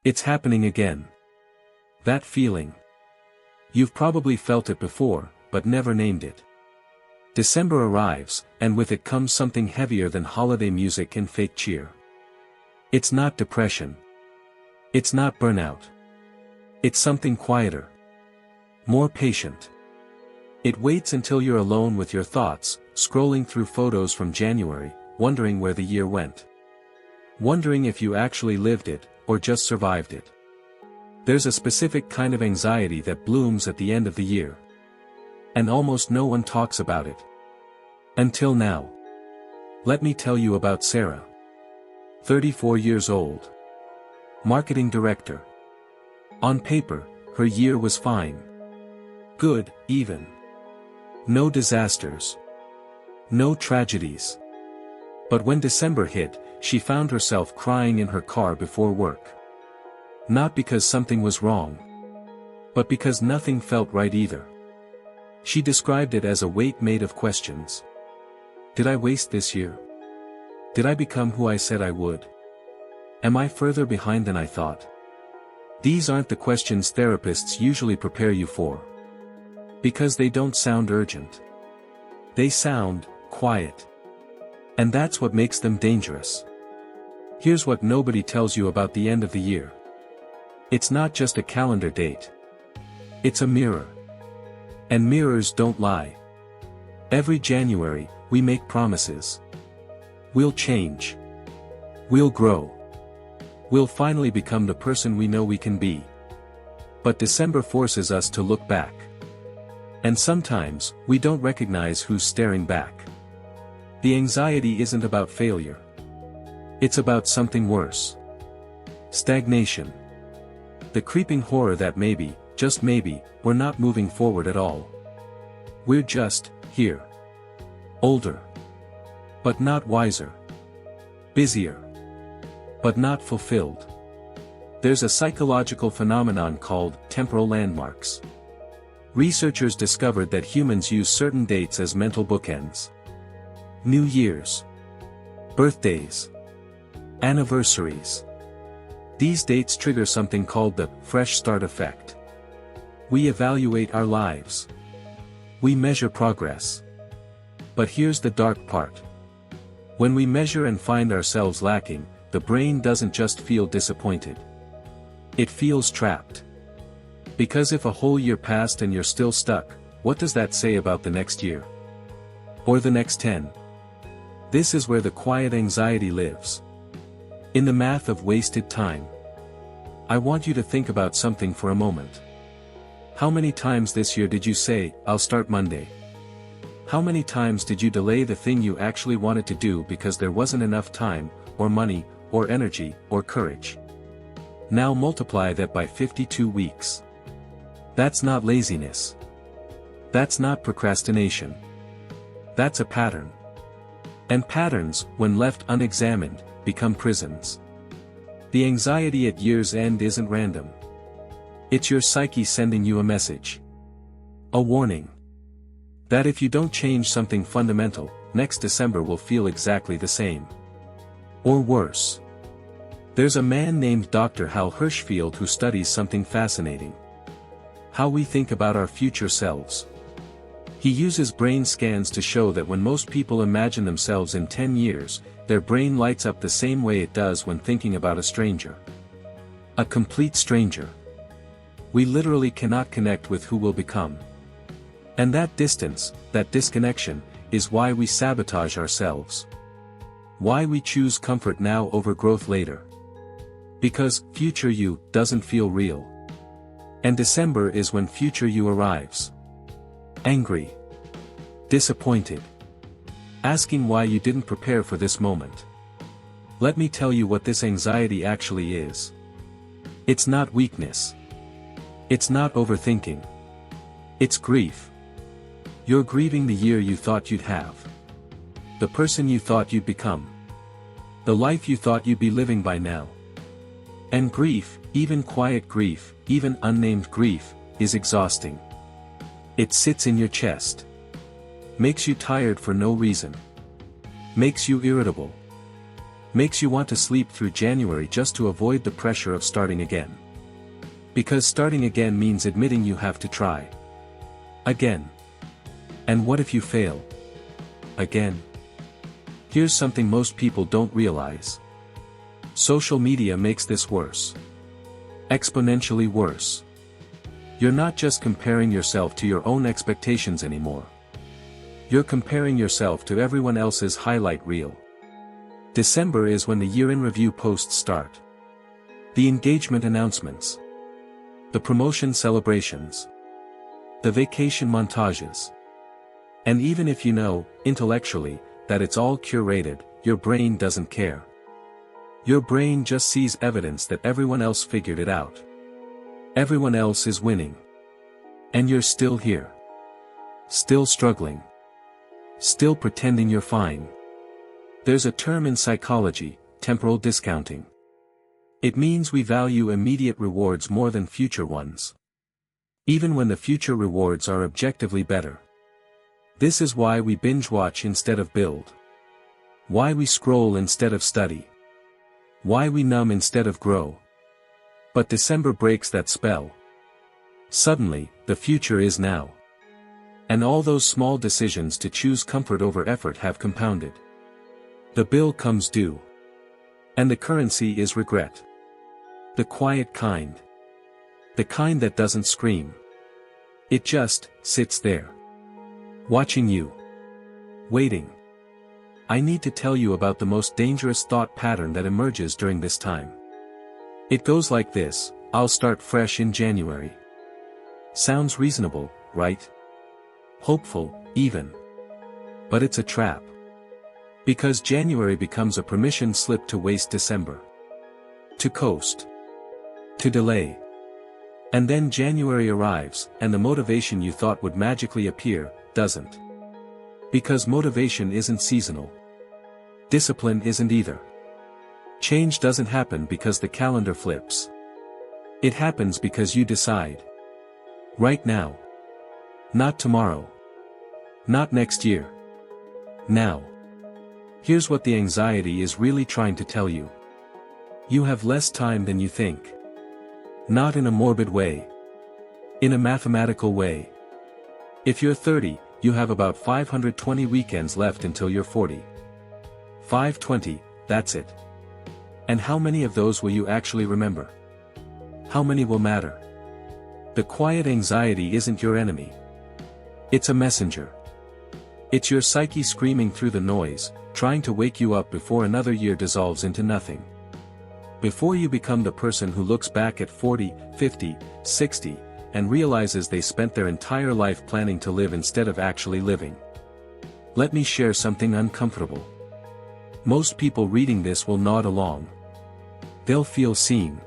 It's happening again. That feeling. You've probably felt it before, but never named it. December arrives, and with it comes something heavier than holiday music and fake cheer. It's not depression. It's not burnout. It's something quieter. More patient. It waits until you're alone with your thoughts, scrolling through photos from January, wondering where the year went. Wondering if you actually lived it, or just survived it. There's a specific kind of anxiety that blooms at the end of the year. And almost no one talks about it. Until now. Let me tell you about Sarah. 34 years old. Marketing director. On paper, her year was fine. Good, even. No disasters. No tragedies. But when December hit, she found herself crying in her car before work. Not because something was wrong. But because nothing felt right either. She described it as a weight made of questions. Did I waste this year? Did I become who I said I would? Am I further behind than I thought? These aren't the questions therapists usually prepare you for. Because they don't sound urgent. They sound quiet. And that's what makes them dangerous. Here's what nobody tells you about the end of the year. It's not just a calendar date. It's a mirror. And mirrors don't lie. Every January, we make promises. We'll change. We'll grow. We'll finally become the person we know we can be. But December forces us to look back. And sometimes, we don't recognize who's staring back. The anxiety isn't about failure. It's about something worse. Stagnation. The creeping horror that maybe, just maybe, we're not moving forward at all. We're just, here. Older. But not wiser. Busier. But not fulfilled. There's a psychological phenomenon called temporal landmarks. Researchers discovered that humans use certain dates as mental bookends. New Year's. Birthdays. Anniversaries. These dates trigger something called the fresh start effect. We evaluate our lives. We measure progress. But here's the dark part. When we measure and find ourselves lacking, the brain doesn't just feel disappointed. It feels trapped. Because if a whole year passed and you're still stuck, what does that say about the next year? Or the next 10? This is where the quiet anxiety lives. In the math of wasted time. I want you to think about something for a moment. How many times this year did you say, "I'll start Monday"? How many times did you delay the thing you actually wanted to do because there wasn't enough time, or money, or energy, or courage? Now multiply that by 52 weeks. That's not laziness. That's not procrastination. That's a pattern. And patterns, when left unexamined, become prisons. The anxiety at year's end isn't random. It's your psyche sending you a message. A warning. That if you don't change something fundamental, next December will feel exactly the same. Or worse. There's a man named Dr. Hal Hershfield who studies something fascinating. How we think about our future selves. He uses brain scans to show that when most people imagine themselves in 10 years, their brain lights up the same way it does when thinking about a stranger. A complete stranger. We literally cannot connect with who we'll become. And that distance, that disconnection, is why we sabotage ourselves. Why we choose comfort now over growth later. Because future you doesn't feel real. And December is when future you arrives. Angry. Disappointed. Asking why you didn't prepare for this moment. Let me tell you what this anxiety actually is. It's not weakness. It's not overthinking. It's grief. You're grieving the year you thought you'd have. The person you thought you'd become. The life you thought you'd be living by now. And grief, even quiet grief, even unnamed grief, is exhausting. It sits in your chest. Makes you tired for no reason. Makes you irritable. Makes you want to sleep through January just to avoid the pressure of starting again. Because starting again means admitting you have to try. Again. And what if you fail? Again. Here's something most people don't realize. Social media makes this worse. Exponentially worse. You're not just comparing yourself to your own expectations anymore. You're comparing yourself to everyone else's highlight reel. December is when the year-in review posts start. The engagement announcements. The promotion celebrations. The vacation montages. And even if you know, intellectually, that it's all curated, your brain doesn't care. Your brain just sees evidence that everyone else figured it out. Everyone else is winning. And you're still here. Still struggling. Still pretending you're fine. There's a term in psychology, temporal discounting. It means we value immediate rewards more than future ones. Even when the future rewards are objectively better. This is why we binge watch instead of build. Why we scroll instead of study. Why we numb instead of grow. But December breaks that spell. Suddenly, the future is now. And all those small decisions to choose comfort over effort have compounded. The bill comes due. And the currency is regret. The quiet kind. The kind that doesn't scream. It just sits there. Watching you. Waiting. I need to tell you about the most dangerous thought pattern that emerges during this time. It goes like this: I'll start fresh in January. Sounds reasonable, right? Hopeful, even. But it's a trap. Because January becomes a permission slip to waste December. To coast. To delay. And then January arrives, and the motivation you thought would magically appear, doesn't. Because motivation isn't seasonal. Discipline isn't either. Change doesn't happen because the calendar flips. It happens because you decide. Right now. Not tomorrow. Not next year. Now. Here's what the anxiety is really trying to tell you. You have less time than you think. Not in a morbid way. In a mathematical way. If you're 30, you have about 520 weekends left until you're 40. 520, that's it. And how many of those will you actually remember? How many will matter? The quiet anxiety isn't your enemy. It's a messenger. It's your psyche screaming through the noise, trying to wake you up before another year dissolves into nothing. Before you become the person who looks back at 40, 50, 60, and realizes they spent their entire life planning to live instead of actually living. Let me share something uncomfortable. Most people reading this will nod along. They'll feel seen.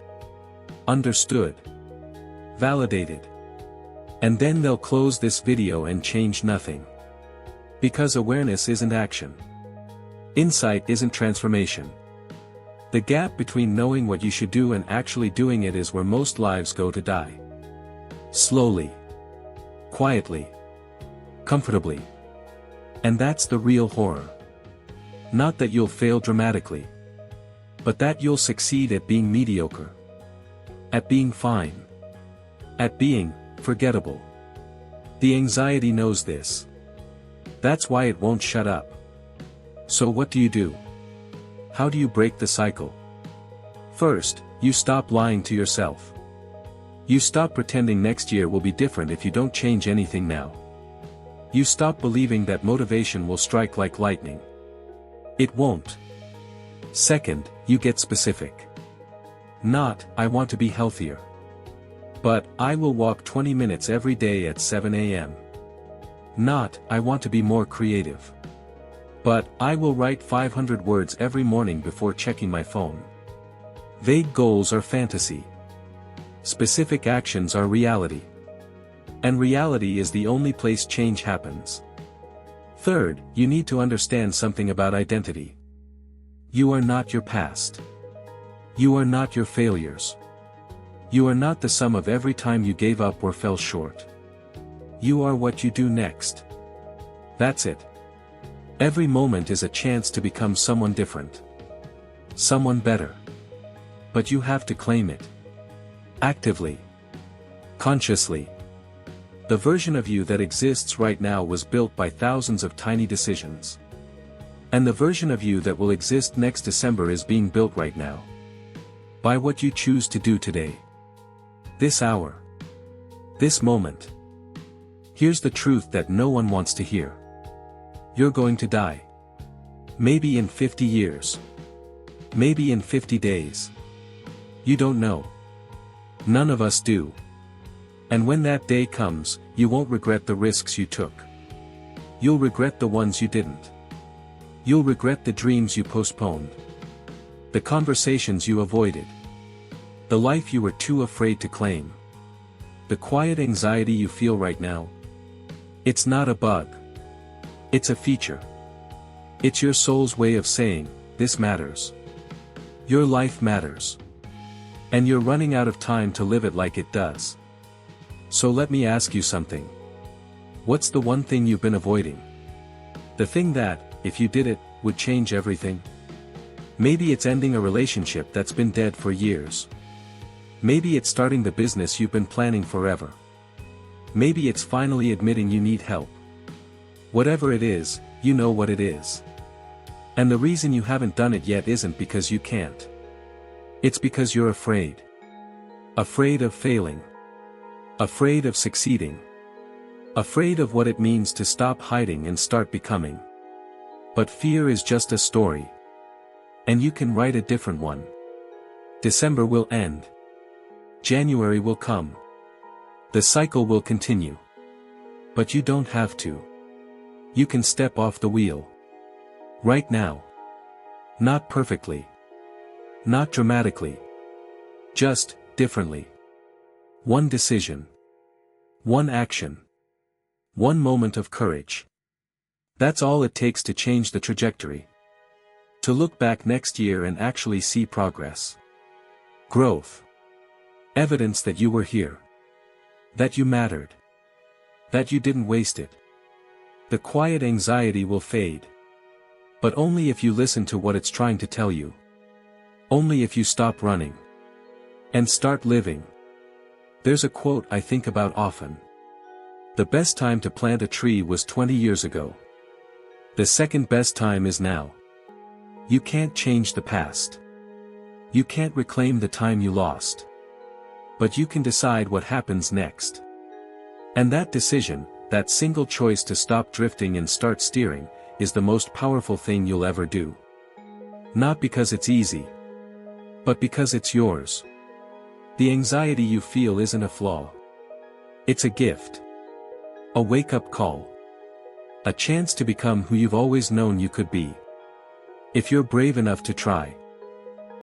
Understood. Validated. And then they'll close this video and change nothing. Because awareness isn't action. Insight isn't transformation. The gap between knowing what you should do and actually doing it is where most lives go to die. Slowly. Quietly. Comfortably. And that's the real horror. Not that you'll fail dramatically. But that you'll succeed at being mediocre. At being fine. At being forgettable. The anxiety knows this. That's why it won't shut up. So what do? How do you break the cycle? First, you stop lying to yourself. You stop pretending next year will be different if you don't change anything now. You stop believing that motivation will strike like lightning. It won't. Second, you get specific. Not, I want to be healthier. But, I will walk 20 minutes every day at 7 a.m. Not, I want to be more creative. But, I will write 500 words every morning before checking my phone. Vague goals are fantasy. Specific actions are reality. And reality is the only place change happens. Third, you need to understand something about identity. You are not your past. You are not your failures. You are not the sum of every time you gave up or fell short. You are what you do next. That's it. Every moment is a chance to become someone different. someone better. But you have to claim it. Actively. Consciously. The version of you that exists right now was built by thousands of tiny decisions. And the version of you that will exist next December is being built right now. By what you choose to do today. This hour. This moment. Here's the truth that no one wants to hear. You're going to die. Maybe in 50 years. Maybe in 50 days. You don't know. None of us do. And when that day comes, you won't regret the risks you took. You'll regret the ones you didn't. You'll regret the dreams you postponed. The conversations you avoided. The life you were too afraid to claim. The quiet anxiety you feel right now. It's not a bug. It's a feature. It's your soul's way of saying, this matters. Your life matters. And you're running out of time to live it like it does. So let me ask you something. What's the one thing you've been avoiding? The thing that, if you did it, would change everything? Maybe it's ending a relationship that's been dead for years. Maybe it's starting the business you've been planning forever. Maybe it's finally admitting you need help. Whatever it is, you know what it is. And the reason you haven't done it yet isn't because you can't. It's because you're afraid. Afraid of failing. Afraid of succeeding. Afraid of what it means to stop hiding and start becoming. But fear is just a story. And you can write a different one. December will end. January will come. The cycle will continue. But you don't have to. You can step off the wheel. Right now. Not perfectly. Not dramatically. Just, differently. One decision. One action. One moment of courage. That's all it takes to change the trajectory. To look back next year and actually see progress. Growth. Evidence that you were here. That you mattered. That you didn't waste it. The quiet anxiety will fade. But only if you listen to what it's trying to tell you. Only if you stop running. And start living. There's a quote I think about often. The best time to plant a tree was 20 years ago. The second best time is now. You can't change the past. You can't reclaim the time you lost. But you can decide what happens next. And that decision, that single choice to stop drifting and start steering, is the most powerful thing you'll ever do. Not because it's easy. But because it's yours. The anxiety you feel isn't a flaw. It's a gift. A wake-up call. A chance to become who you've always known you could be. If you're brave enough to try.